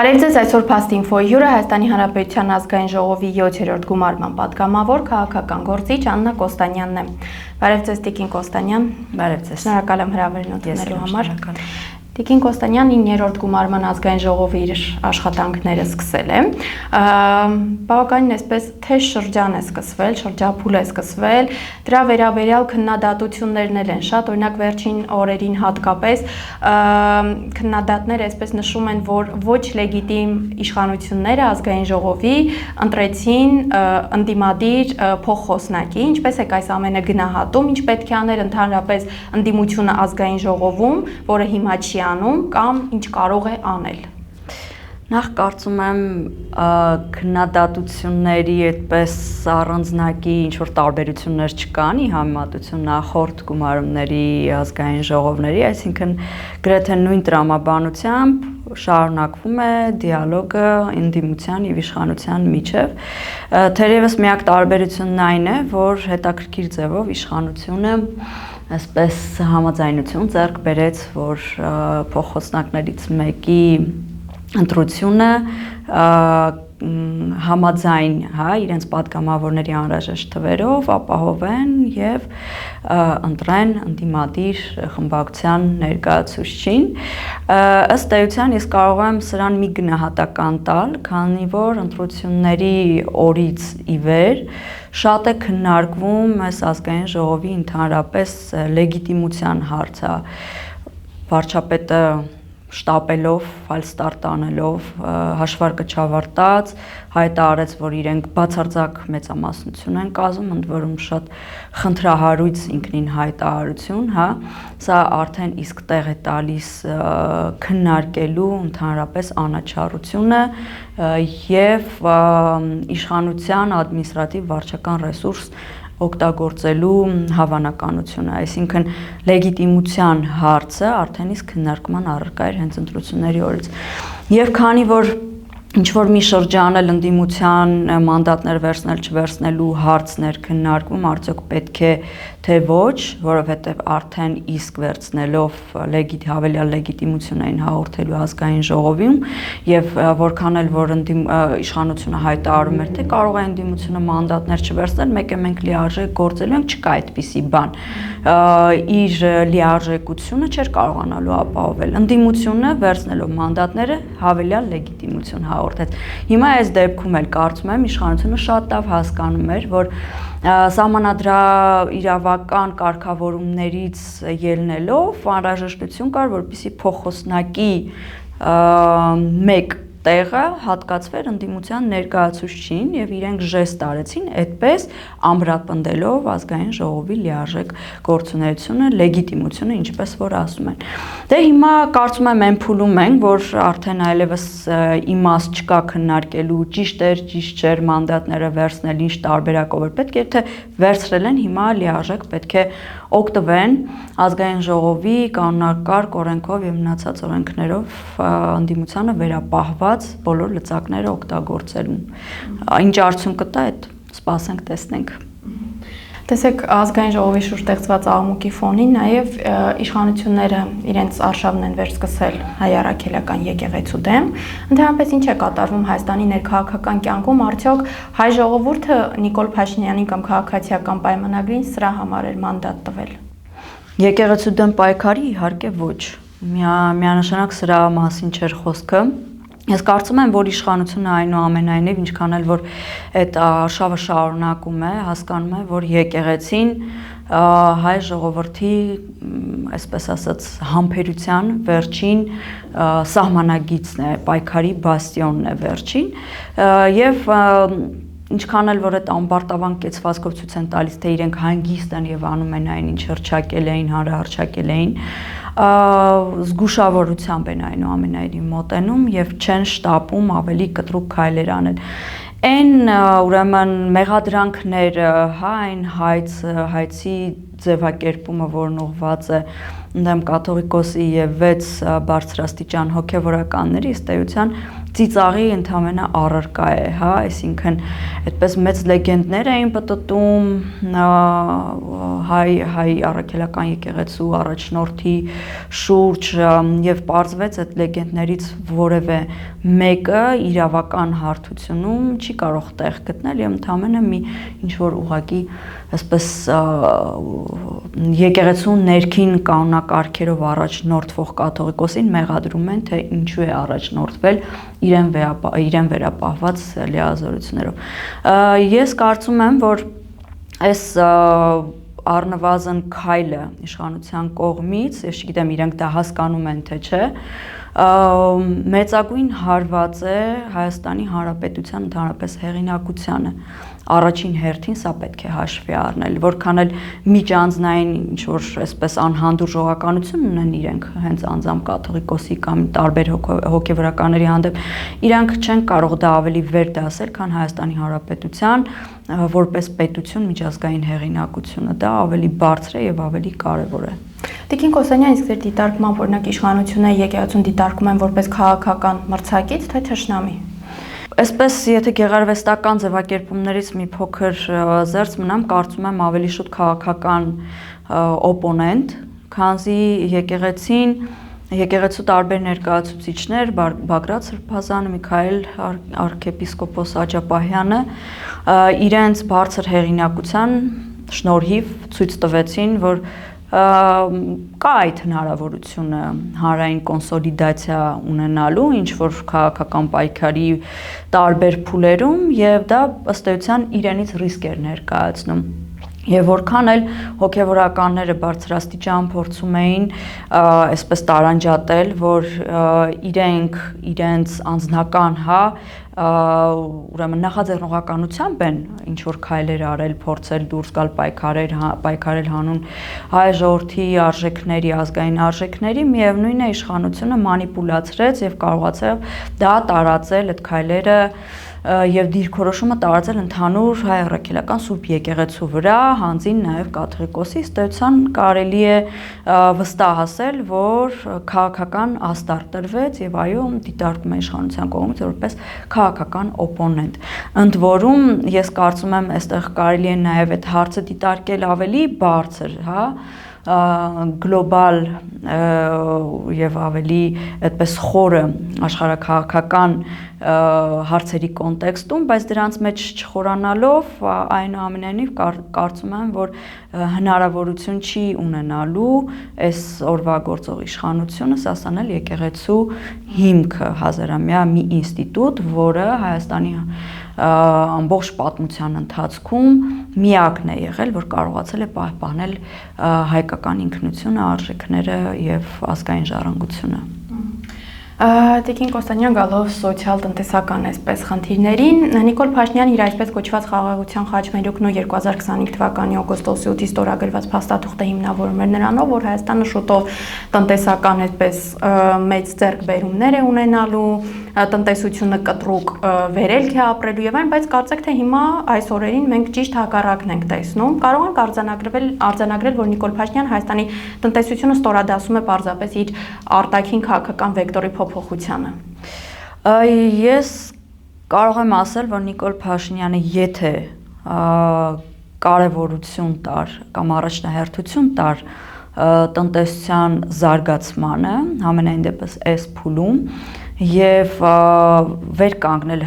Բարև ձեզ, այսօր Fast Info-ի հյուրը Հայաստանի Հանրապետության ազգային ժողովի 7-րդ գումարման պատգամավոր քաղաքական գործիչ Աննա Կոստանյանն է։ Բարև ձեզ, Տիկին Կոստանյան։ Բարև ձեզ։ Շնորհակալ եմ հրավերն ընդունելու համար։ Տիկին Կոստանյան 9-րդ գումարման ազգային ժողովը իր աշխատանքները սկսել է։ Բավականին այսպես թեժ շրջան է սկսվել, շրջափուլ է սկսվել, դրա վերաբերյալ քննադատություններն են շատ, օրինակ վերջին օրերին հատկապես քննադատները այսպես նշում են, որ ոչ լեգիտիմ իշխանությունները ազգային ժողովի ընտրեցին ընդդիմադիր փոխխոսնակի, ինչպես է այս ամենը գնահատում, ինչ պետք է անել ընդհանրապես ընդդիմությունը ազգային ժողովում, որը հիմա չի անում կամ ինչ կարող է անել։ Նախ կարծում եմ քննադատությունների այդպես առանձնակի ինչ որ տարբերություններ չկան ի համեմատություն նախորդ գումարումների ազգային ժողովների, այսինքն գրեթե նույն տրամաբանությամբ շարունակվում է դիալոգը ընդդիմության եւ իշխանության միջև։ Թերևս միակ տարբերությունն այն է, որ հետաքրքիր ձևով իշխանությունը այսպես համաձայնություն ձեռք բերեց, որ փոխխոսնակներից մեկի ընտրությունը համաձայն, իրենց պատգամավորների անհրաժեշտ թվերով ապահովեն եւ ընտրեն ընդդիմադիր խմբակցության ներկայացուցչին։ Ըստ էության ես կարող եմ սրան մի գնահատական տալ, քանի որ ընտրությունների օրից ի վեր շատ է քննարկվում այս ազգային ժողովի ընդհանրապես լեգիտիմության հարցը։ Վարչապետը շտապելով, ֆալստարտ անելով, հաշվարկը չավարտած, հայտարարեց, որ իրենք բացարձակ մեծամասնություն են կազմում, ընդ որում շատ խնդրահարույց ինքնին հայտարարություն, սա արդեն իսկ տեղ է տալիս քննարկելու ընդհանրապես անաչառությունը եւ իշխանության ադմինիստրատիվ վարչական ռեսուրս օգտագործելու հավանականությունը, այսինքն լեգիտիմության հարցը արդեն իսկ քննարկման առարկա էր հենց ընտրությունների օրից։ Եվ քանի որ ինչ որ մի շրջան էլ ընդդիմության մանդատներ վերցնել չվերցնելու հարցներ քննարկվում, արդյոք պետք է թե ոչ, որովհետև արդեն իսկ վերցնելով հավելյալ լեգիտիմություն էին հաղորդելու ազգային ժողովում եւ որքան էլ որ իշխանությունը հայտարարում էր, թե կարող է ընդդիմությունը մանդատներ չվերցնել, մեկ է մենք լիարժեք գործելու ենք, չկա այդպիսի բան։ Իր լիարժեքությունը չէր կարողանալու ապահովել։ Ընդդիմությունը վերցնելով մանդատները հավելյալ լեգիտիմություն հաղորդեց։ Հիմա այս դեպքում էլ կարծում եմ իշխանությունը շատ լավ հասկանում էր, որ սահմանադրաիրավական կարգավորումներից ելնելով անհրաժեշտություն կար, որպեսզի փոխխոսնակի մեկ տեղը հատկացվեր ընդդիմության ներկայացուցչին եւ իրենք ժեստ արեցին այդպես ամրապնդելով ազգային ժողովի լիարժեք գործունեությունը, լեգիտիմությունը, ինչպես որ ասում են։ Դե հիմա կարծում եմ այն փուլում ենք, որ արդեն այլևս իմաստ չկա քննարկելու ճիշտ էր, ճիշտ չէր մանդատները վերցնել, ինչ տարբերակով էր պետք է, թե վերցրել են հիմա լիարժեք պետք է օգտվեն ազգային ժողովի կանոնակարգ օրենքով եւ մնացած օրենքներով ընդդիմությանը վերապահված բոլոր լծակները օգտագործելու։ Ինչ արդյունք կտա, այդ սպասենք, տեսնենք։ Տեսեք, ազգային ժողովի շուրջ ստեղծված աղմուկի ֆոնին նաև իշխանությունները իրենց արշավն են վերսկսել հայ առաքելական եկեղեցու դեմ։ Ընդհանրապես ինչ է կատարվում Հայաստանի ներքաղաքական կյանքում, արդյոք հայ ժողովուրդը Նիկոլ Փաշինյանին կամ քաղաքացիական պայմանագրին սրա համար էր մանդատ տվել։ Եկեղեցու դեմ պայքարի իհարկե ոչ։ Միանշանակ սրա մասին չէր խոսքը։ Ես կարծում եմ, որ իշխանությունը այնուամենայնիվ ինչքան էլ որ այդ արշավը շարունակում է, հասկանում է, որ եկեղեցին հայ ժողովրդի, այսպես ասած, համբերության վերջին սահմանագիծն է, պայքարի բաստիոնն է վերջին, եւ ինչքան էլ որ այդ ամբարտավան կեցվածքով ցույց են տալիս, թե իրենք հանգիստ են եւ անում են այն, ինչ հռչակել էին, հանրահռչակել էին, զգուշավորությամբ են այնուամենայնիվ մոտենում եւ չեն շտապում ավելի կտրուկ քայլեր անել։ Այն ուրեմն մեղադրանքները, այն հայցի ձևակերպումը, որն ուղղված է ընդդեմ կաթողիկոսի եւ 6 բարձրաստիճան հոգեվորականների, ըստ էության ծիծաղի ընդամենը առարկա է, հա, այսինքն այդպես մեծ լեգենդներ էին պտտում հայ առաքելական եկեղեցու առաջնորդի շուրջ եւ պարզվեց այդ լեգենդներից որևէ մեկը իրավական հարթությունում չի կարող տեղ գտնել եւ ընդամենը մի ինչ որ ուղակի այսպես եկեղեցու ներքին կանոնակարգերով առաջնորդվող կաթողիկոսին մեղադրում են թե ինչու է առաջնորդվել իրեն վերապահված լիազորություններով։ Ես կարծում եմ, որ այս առնվազն քայլը իշխանության կողմից, ես չգիտեմ իրենք դա հասկանում են թե չէ, մեծագույն հարված է Հայաստանի Հանրապետության ընդհանրապես հեղինակությանը։ Առաջին հերթին սա պետք է հաշվի առնել, որքան էլ միջանձնային ինչ որ այսպես անհանդուրժողականություն ունեն իրենք հենց անձամբ կաթողիկոսի կամ տարբեր հոգևորականների հանդեպ, իրանք չեն կարող դա ավելի վեր դասել, քան Հայաստանի Հանրապետության որպես պետություն միջազգային հեղինակությունը, դա ավելի բարձր է եւ ավելի կարեւոր է։ Տիկին Կոստանյան, իսկ ձեր դիտարկմամբ օրինակ իշխանությունը եկեղեցուն դիտարկում են որպես քաղաքական մրցակից, թե թշնամի։ Այսպես, եթե գեղարվեստական ձևակերպումներից մի փոքր զերծ մնամ, կարծում եմ ավելի շուտ քաղաքական օպոնենտ, քանզի եկեղեցու տարբեր ներկայացուցիչներ, Բագրատ Սրբազանը, Միքայել arczepiskopos Աջապահյանը իրենց բարձր հեղինակության շնորհիվ ցույց տվեցին, որ կա այդ հնարավորությունը հանրային կոնսոլիդացիա ունենալու ինչ որ քաղաքական պայքարի տարբեր փուլերում եւ դա ըստ էության իրենից ռիսկ էր ներկայացնում։ Եվ որքան էլ հոգևորականները բարձրաստիճան փորձում էին այսպես տարանջատել, որ իրենց անձնական, հա, ուրեմն նախաձեռնողականությամբ են ինչ որ քայլեր արել, փորձել դուրս գալ պայքարել հանուն հայ ժողովրդի արժեքների, ազգային արժեքների, միևնույն է իշխանությունը մանիպուլացրեց եւ կարողացավ դա տարածել այդ քայլերը եւ դիրքորոշումը տարածել ընդհանուր հայ առաքելական Սուրբ եկեղեցու վրա, հանձին նաեւ կաթողիկոսի, ըստ էության կարելի է վստահ ասել, որ քաղաքական աստար տրվեց եւ այո, դիտարկում է իշխանության կողմից որպես քաղաքական օպոնենտ։ Ընդ որում, ես կարծում եմ, այստեղ կարելի է նաեւ այդ հարցը դիտարկել ավելի բարձր, հա, գլոբալ եւ ավելի այդպես խորը աշխարհաքաղաքական հարցերի կոնտեքստում, բայց դրանց մեջ չխորանալով այնուամենայնիվ կարծում եմ, որ հնարավորություն չի ունենալու այս օրվա գործող իշխանությունը սասանել եկեղեցու հիմքը հազարամյա մի ինստիտուտ, որը Հայաստանի ամբողջ պատմության ընթացքում միակն է եղել, որ կարողացել է պահպանել հայկական ինքնությունը, արժեքները եւ ազգային ժառանգությունը։ Տիկին Կոստանյան, գալով սոցիալ-տնտեսական այսպես խնդիրներին, Նիկոլ Փաշինյանը իր այսպես կոչված խաղաղության խաչմերուկն ու 2025 թվականի օգոստոսի 8-ից ստորագրված փաստաթուղթը հիմնավորում էր նրանով, որ Հայաստանը շուտով տնտեսական այսպես մեծ ձեռքբերումներ է ունենալու, տնտեսությունը կտրուկ վերելք է ապրելու եւ այն, բայց կարծեք թե հիմա այս օրերին մենք ճիշտ հակառակն ենք տեսնում։ Կարող ենք արձանագրել, որ Նիկոլ Փաշինյանը Հայաստանի տնտեսությունը ստորադասում է պարզապես իր արտաքին քաղաքական վեկտորի փոփոխությանը։ Ես կարող եմ ասել, որ Նիկոլ Փաշինյանը եթե կարևորություն տար կամ առաջնահերթություն տար տնտեսության զարգացմանը, համենայն դեպս այս փուլում եւ վեր կանգնել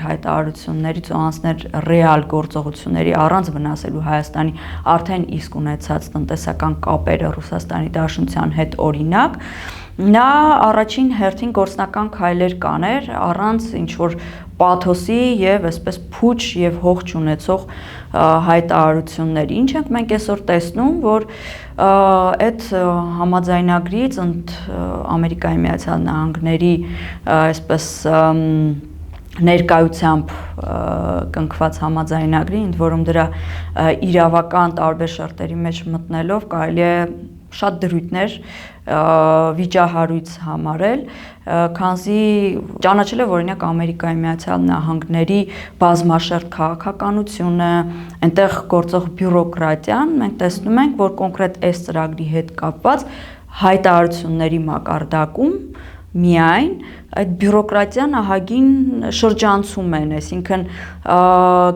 հայտարարություններից ու անցնել ռեալ գործողությունների առանց վնասելու Հայաստանի արդեն իսկ ունեցած տնտեսական կապերը Ռուսաստանի Դաշնության հետ օրինակ, նա առաջին հերթին գործնական քայլեր կաներ առանց ինչ որ պաթոսի եւ այսպես փուչ եւ հող չունեցող հայտարարությունների։ Ինչ ենք մենք այսօր տեսնում, որ այդ համաձայնագրից Ամերիկայի Միացյալ Նահանգների այսպես ներկայությամբ կնքված համաձայնագրի, ընդ որում դրա իրավական տարբեր շերտերի մեջ մտնելով կարելի է շատ դրույթներ վիճահարույց համարել, քանզի ճանաչել է օրինակ Ամերիկայի Միացյալ Նահանգների բազմաշերտ քաղաքականությունը, այնտեղ գործող բյուրոկրատիան, մենք տեսնում ենք, որ կոնկրետ այս ծրագրի հետ կապված հայտարարությունների մակարդակում միայն այդ բյուրոկրատիան ահագին շրջանցում են, այսինքն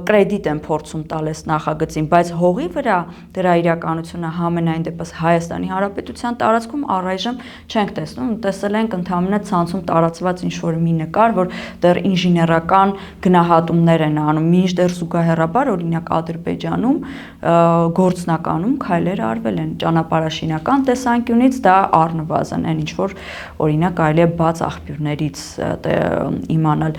կրեդիտ են փորձում տալես նախագծին, բայց հողի վրա դրա իրականությունը համենայն դեպս Հայաստանի Հանրապետության տարածքում առայժմ չենք տեսնում, տեսել ենք ընդհանրապես ցանցում տարածված ինչ-որ մի նկար, որ դեռ ինժեներական գնահատումներ են անում, մինչդեռ զուգահեռաբար օրինակ Ադրբեջանում գործնականում քայլեր արվել են ճանապարհաշինական տեսանկյունից, դա առնվազն այն ինչ-որ օրինակ կարելի է բաց աղբյուրներից իմանալ։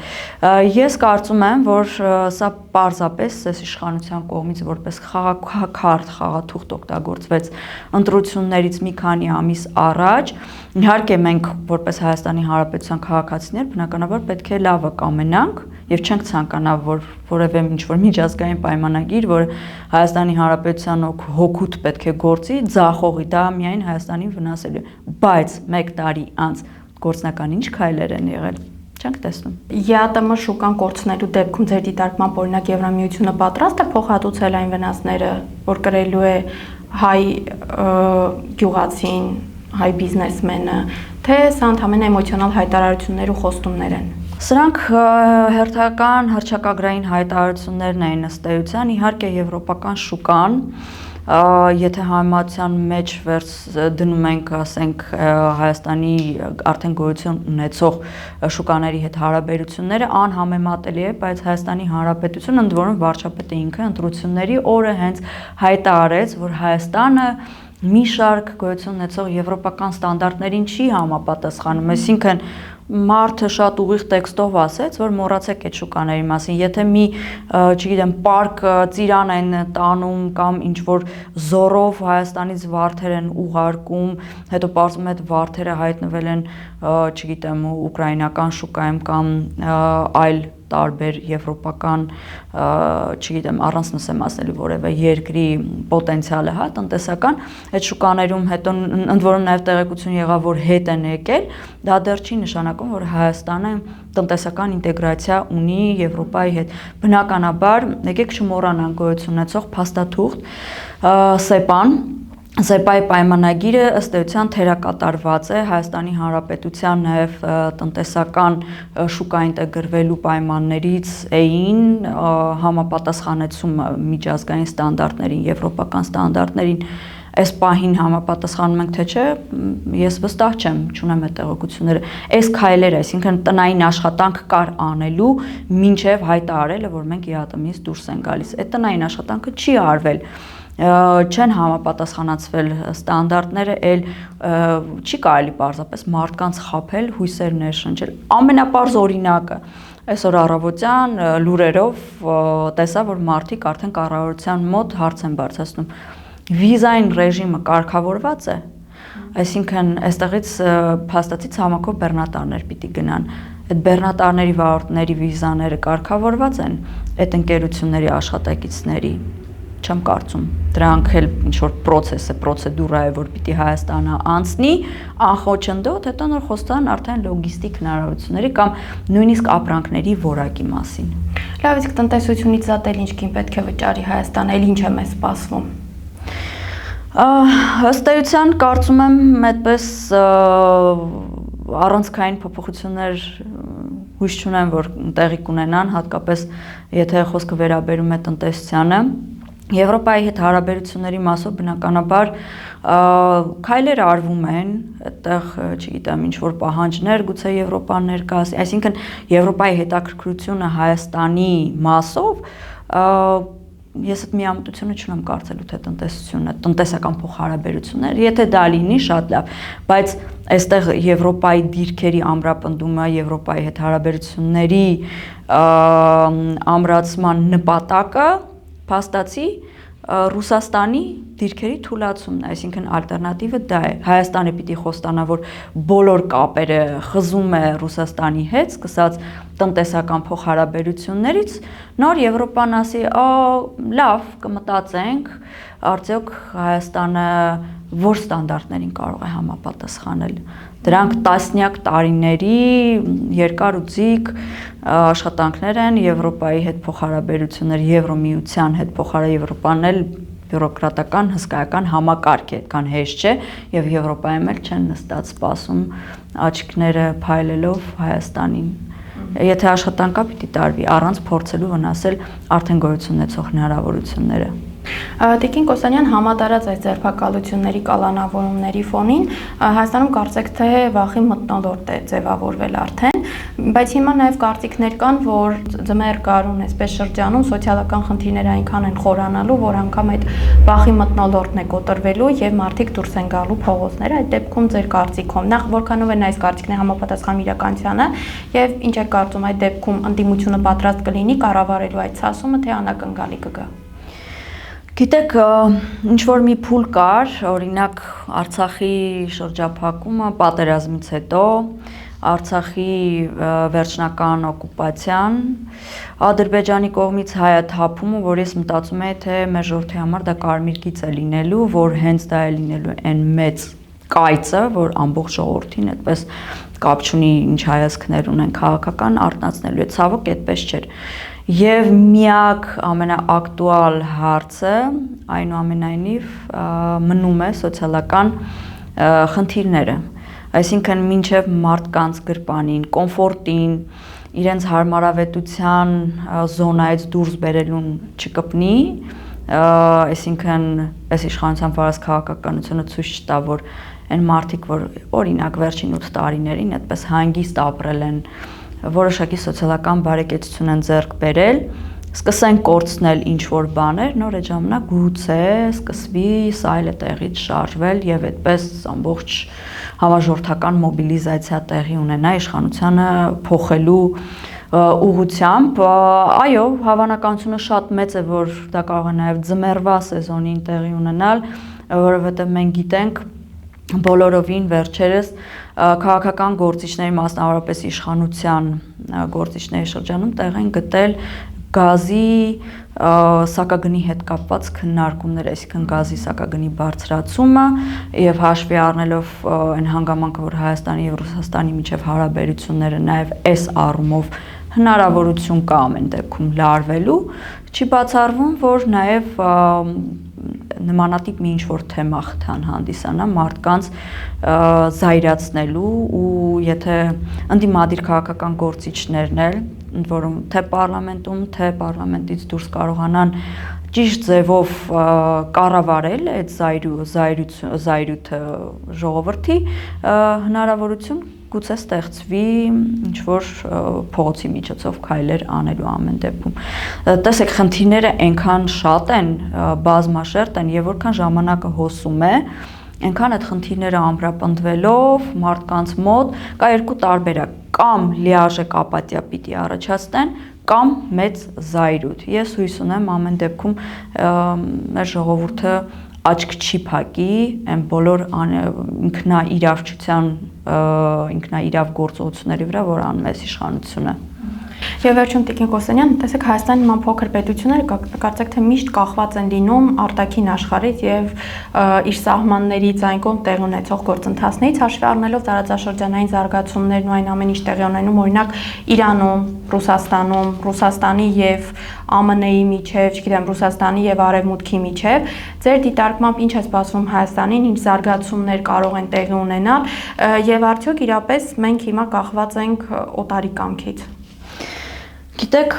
Ես կարծում եմ, որ սա պարզապես այս իշխանության կողմից որպես խաղաքարտ, խաղաթուղթ օգտագործվեց ընտրություններից մի քանի ամիս առաջ։ Իհարկե մենք որպես Հայաստանի Հանրապետության քաղաքացիներ բնականաբար պետք է լավը կամենանք եւ չենք ցանկանա, որ որևէ ինչ-որ միջազգային պայմանագիր, որ Հայաստանի Հանրապետության հօգուտ պետք է գործի, ձախողի, դա միայն Հայաստանին վնասելու է, բայց 1 տարի անց գործնական ինչ քայլեր են եղել, չենք տեսնում։ ԵԱՏՄ շուկան կորցնելու դեպքում ձեր դիտարկմամբ օրինակ Եվրամիությունը պատրաստ է փոխհատուցել այն վնասները, որ կրելու է հայ գյուղացին, հայ բիզնեսմենը, թե սա ընդհանրապես էմոցիոնալ հայտարարություններ ու խոստումներ են։ Սրանք հերթական հռչակագրային հայտարարություններն էին ըստ էության, իհարկե եվրոպական շուկան, եթե համեմատության մեջ դնում ենք, ասենք, Հայաստանի արդեն գոյություն ունեցող շուկաների հետ հարաբերությունները անհամեմատելի է, բայց Հայաստանի Հանրապետությունը ընդ որում վարչապետը ինքը ընտրությունների օրը հենց հայտարարեց, որ Հայաստանը մի շարք գոյություն ունեցող եվրոպական ստանդարտներին չի համապատասխանում, այսինքն մարդը շատ ուղիղ տեքստով ասեց, որ մոռացեք այդ շուկաների մասին, եթե մի, չգիտեմ, պարկ ծիրան են տանում կամ ինչ-որ զորով Հայաստանից վարդեր են ուղարկում, հետո պարզվում է այդ վարդերը հայտնվել են, չգիտեմ, ուկրաինական շուկայում կամ այլ տարբեր եվրոպական, չգիտեմ, առանց նսեմ ասելու որևէ երկրի պոտենցիալը, հա, տնտեսական, այդ շուկաներում հետո ընդ որում նաև տեղեկություն եղավ, որ հետ են եկել, դա դեռ չի նշանակում, որ Հայաստանը տնտեսական ինտեգրացիա ունի Եվրոպայի հետ։ Բնականաբար, եկեք չմոռանանք գոյություն ունեցող փաստաթուղթ ՍԵՊԱ-ն, ՍԵՊԱ-ի պայմանագիրը ըստ էության թերակատարված է Հայաստանի Հանրապետության նաև տնտեսական շուկա ինտեգրվելու պայմաններից էին համապատասխանեցումը միջազգային ստանդարտներին, եվրոպական ստանդարտներին, այս պահին համապատասխանում ենք թե չէ, ես վստահ չեմ, չունեմ այդ տեղեկությունները։ Այս քայլերը, այսինքն տնային աշխատանք կար անելու, մինչև հայտարարելը, որ մենք ԵԱՏՄ-ից դուրս ենք գալիս։ Այդ տնային աշխատանքը չի արվել, չեն համապատասխանացվել ստանդարտները, չի կարելի պարզապես մարդկանց խաբել, հույսեր ներշնչել։ Ամենապարզ օրինակը այսօր առավոտյան լուրերով տեսա, որ մարդիկ արդեն կառավարության մոտ հարց են բարձրացնում։ Վիզային ռեժիմը կարգավորված է, այսինքն այստեղից փաստացից համակով բեռնատարներ պիտի գնան։ Այդ բեռնատարների վարորդների վիզաները կարգավորված են այդ ընկերությունների աշխատակիցների, չեմ կարծում։ Դրանք էլ ինչ-որ պրոցես է, պրոցեդուրա է, որ պիտի Հայաստանը անցնի, անխոչնդոտ, հետո նոր խոստան արդեն լոգիստիկ հնարավորությունների կամ նույնիսկ ապրանքների որակի մասին։ Լավ, իսկ տնտեսությունից զատել ինչ կին պետք է վճարի Հայաստանը, էլ ինչ է մեզ սպասվում։ Ըստ էության կարծում եմ այդպես առանցքային փոփոխություններ հույս չունեմ, որ տեղի կունենան, հատկապես եթե խոսքը վերաբերում է տնտեսությանը։ Եվրոպայի հետ հարաբերությունների մասով բնականաբար քայլեր արվում են, այդտեղ, չգիտեմ, ինչ-որ պահանջներ գուցե Եվրոպան ներկայացնի, այսինքն Եվրոպայի հետաքրքրությունը Հայաստանի մասով, ես այդ միամտությունը չունեմ կարծելու, թե տնտեսությունը, տնտեսական փոխհարաբերություններ, եթե դա լինի, շատ լավ, բայց այստեղ Եվրոպայի դիրքերի ամրապնդումը, Եվրոպայի հետ հարաբերությունների ամրացման նպատակը փաստացի Ռուսաստանի դիրքերի թուլացումն է, այսինքն ալտերնատիվը դա է։ Հայաստանը պիտի խոստանա, որ բոլոր կապերը խզում է Ռուսաստանի հետ, սկսած տնտեսական փոխհարաբերություններից, նոր Եվրոպան ասի, լավ, կմտածենք, արդյոք Հայաստանը որ ստանդարտներին կարող է համապատասխանել։ Դրանք տասնյակ տարիների երկար ու ձիգ աշխատանքներ են Եվրոպայի հետ փոխհարաբերություններ, Եվրոմիության հետ Եվրոպան էլ բյուրոկրատական հսկայական համակարգ է, այդքան հեշտ չէ եւ Եվրոպայում էլ չեն նստած սպասում աչքները փայլելով Հայաստանին։ Եթե աշխատանք կա, պիտի տարվի առանց փորձելու վնասել արդեն գոյություն ունեցող հնարավորությունները։ Տիկին Կոստանյան, համատարած այս ձերբակալությունների կալանավորումների ֆոնին Հայաստանում կարծեք թե վախի մթնոլորտ է ձևավորվել արդեն, բայց հիմա նաև կարծիքներ կան, որ ձմեռ գարուն այսպես շրջանում սոցիալական խնդիրները այնքան են խորանալու, որ անգամ այդ վախի մթնոլորտն է կոտրվելու եւ մարդիկ դուրս են գալու փողոցներ։ Այդ դեպքում ձեր կարծիքով նախ որքանով են այս կարծիքները համապատասխան իրականությանը եւ ինչ է կարծում այդ դեպքում ընդդիմությունը պատրաստ կլինի կառավարելու այդ ցասումը, թե անակնկալի կգա։ Գիտեք, ինչ որ մի փուլ կար, օրինակ Արցախի շրջափակումը պատերազմից հետո, Արցախի վերջնական օկուպացիան, Ադրբեջանի կողմից հայաթափումը, որ ես մտածում եմ, թե մեր ժողովրդի համար դա կարմիր գիծ է լինելու, որ հենց դա է լինելու այն մեծ կայծը, որ ամբողջ ժողովրդին այդպես կապ չունի ինչ հայացքներ ունեն քաղաքական արտնացնելու է, ցավոք այդպես չէր։ Եվ միակ ամենաակտուալ հարցը այնուամենայնիվ մնում է սոցիալական խնդիրները, այսինքն մինչև մարդկանց գրպանին, կոմֆորտին, իրենց հարմարավետության զոնայից դուրս բերելուն չկպնի, այսինքն այս իշխանության վարած քաղաքականությունը ցույց չտա, որ այն մարդիկ, որ օրինակ վերջին 8 տարիներին այդպես հանգիստ ապրել են, որոշակի սոցիալական բարեկեցություն են ձեռք բերել, սկսեն կորցնել ինչ-որ բաներ, նոր այդ ժամանակ գուցե սկսվի սայլը տեղից շարժվել եւ այդպես ամբողջ համաժողովրդական մոբիլիզացիա տեղի ունենա իշխանությանը փոխելու ուղղությամբ, այո, հավանականությունը շատ մեծ է, որ դա կարող է նաեւ ձմեռվա սեզոնին տեղի ունենալ, որովհետեւ մենք գիտենք բոլորովին վերջերս քաղաքական գործիչների, մասնավորապես իշխանության գործիչների շրջանում տեղ են գտել գազի սակագնի հետ կապված քննարկումներ, այսինքն գազի սակագնի բարձրացումը եւ հաշվի առնելով այն հանգամանքը, որ Հայաստանի եւ Ռուսաստանի միջև հարաբերությունները նաեւ այս առումով հնարավորություն կա ամեն դեպքում լարվելու, չի բացառվում, որ նաեւ նմանատիպ մի ինչ-որ թեմա խթան հանդիսանա մարդկանց զայրացնելու ու եթե ընդդիմադիր քաղաքական գործիչներն էլ, ընդ որում թե պարլամենտում, թե պարլամենտից դուրս կարողանան ճիշտ ձևով կառավարել այդ զայրույթը ժողովրդի հնարավորություն գուցե ստեղծվի ինչ-որ փողոցի միջոցով քայլեր անելու ամեն դեպքում։ Տեսեք, խնդիրները այնքան շատ են, բազմաշերտ են եւ որքան ժամանակը հոսում է, այնքան այդ խնդիրները ամրապնդվելով մարդկանց մոտ կա երկու տարբերակ, կամ լիարժեք ապաթիա պիտի առաջացնեն, կամ մեծ զայրույթ։ Ես հույս ունեմ ամեն դեպքում մեր ժողովուրդը աչք չի փակի այն բոլոր ինքնաիրավ գործողությունների վրա, որ անում է իշխանությունը։ Եվ վերջում Տիկին Կոստանյան, տեսեք Հայաստանի նման փոքր պետությունները կարծեք թե միշտ կախված են լինում արտաքին աշխարհից եւ իր սահմաններից այն կողմ տեղ ունեցող գործընթացներից հաշվի առնելով տարածաշրջանային զարգացումներն ու այն ամեն ինչ տեղի ունենում, օրինակ Իրանում, Ռուսաստանում, Ռուսաստանի եւ ԱՄՆ-ի միջև, չգիտեմ, Ռուսաստանի եւ Արևմուտքի միջև, ձեր դիտարկմամբ ինչ է սպասվում Հայաստանին, ինչ զարգացումներ կարող են տեղի ունենալ եւ արդյոք իրապես մենք հիմա կախված ենք օտարի կամքից։ Գիտեք,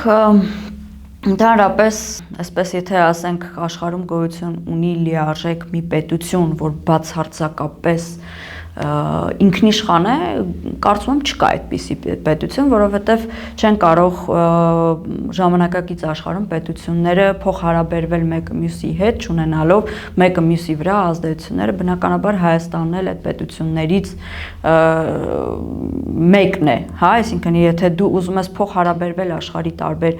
ընդհանրապես, այսպես եթե ասենք աշխարհում գոյություն ունի լիարժեք մի պետություն, որ բացարձակապես ինքնիշխան է, կարծում եմ չկա այդպիսի պետություն, որովհետև չեն կարող ժամանակակից աշխարհում պետությունները փոխհարաբերվել մեկը մյուսի հետ, չունենալով մեկը մյուսի վրա ազդեցությունները, բնականաբար Հայաստանն էլ այդ պետություններից մեկն է, հա, այսինքն եթե դու ուզում ես փոխհարաբերվել աշխարհի տարբեր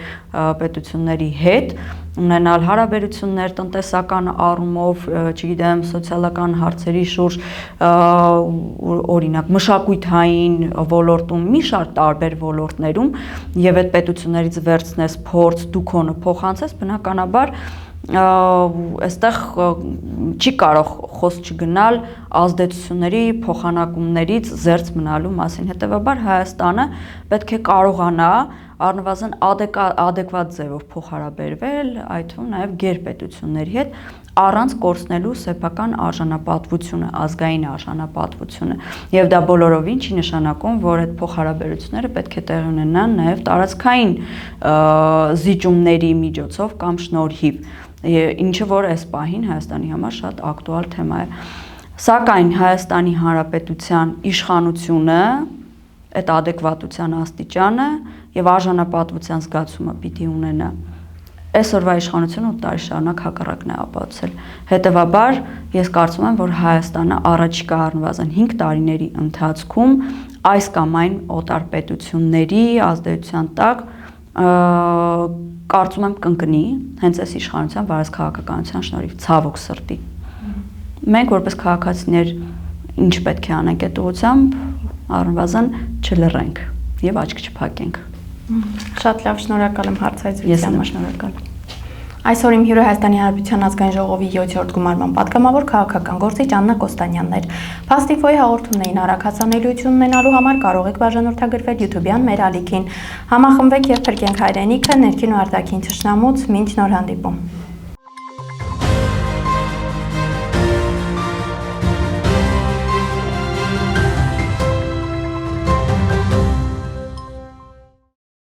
պետությունների հետ, ունենալ հարաբերություններ տնտեսական առումով, չգիտեմ, սոցիալական հարցերի շուրջ, օրինակ մշակութային ոլորտում, մի շարք տարբեր ոլորտներում եւ այդ պետություններից վերցնես փորձ, դու քոնը փոխանցես, բնականաբար այստեղ չի կարող խոսք չգնալ ազդեցությունների փոխանակումներից զերծ մնալու մասին, հետեւաբար Հայաստանը պետք է կարողանա առնվազն adekvat ձևով փոխհարաբերվել, այդ թվում նաև գերպետությունների հետ, առանց կորցնելու սեփական արժանապատվությունը, ազգային արժանապատվությունը։ Եվ դա բոլորովին չի նշանակում, որ այդ փոխհարաբերությունները պետք է տեղի ունենան նաև տարածքային զիջումների միջոցով կամ շնորհիվ, ինչը որ այս պահին Հայաստանի համար շատ ակտուալ թեմա է։ Սակայն Հայաստանի Հանրապետության իշխանությունը, այդ adekvatության աստիճանը եւ արժանապատվության զգացումը պիտի ունենա։ Այսօրվա իշխանությունը 8 տարի շարունակ հակառակն է ապացուցել։ Հետևաբար, ես կարծում եմ, որ Հայաստանը առաջիկա առնվազն 5 տարիների ընթացքում այս կամ այն օտար պետությունների ազդեցության տակ կարծում եմ կընկնի հենց այս իշխանության վարած քաղաքականության շնորհիվ, ցավոք սրտի։ Մենք որպես քաղաքացիներ ինչ պետք է անենք այդ ուղղությամբ, առնվազն չլռենք եւ աչք չփակենք։ Շատ լավ, շնորհակալ եմ հարցազրույցի Ես համար։ շնորհակալ։ Այսօր իմ հյուրը Հայաստանի Հանրապետության ազգային ժողովի 7-րդ գումարման պատգամավոր քաղաքական գործիչ Աննա Կոստանյանն էր։ Փաստիֆոյի հաղորդումներին արագ հասանելիություն ունենալու համար կարող եք բաժանորդագրվել YouTube-յան մեր ալիքին։ Համախմբեք եւ փրկենք հայրենիքը ներքին ու արտաքին թշնամուց, մինչ նոր հանդիպում։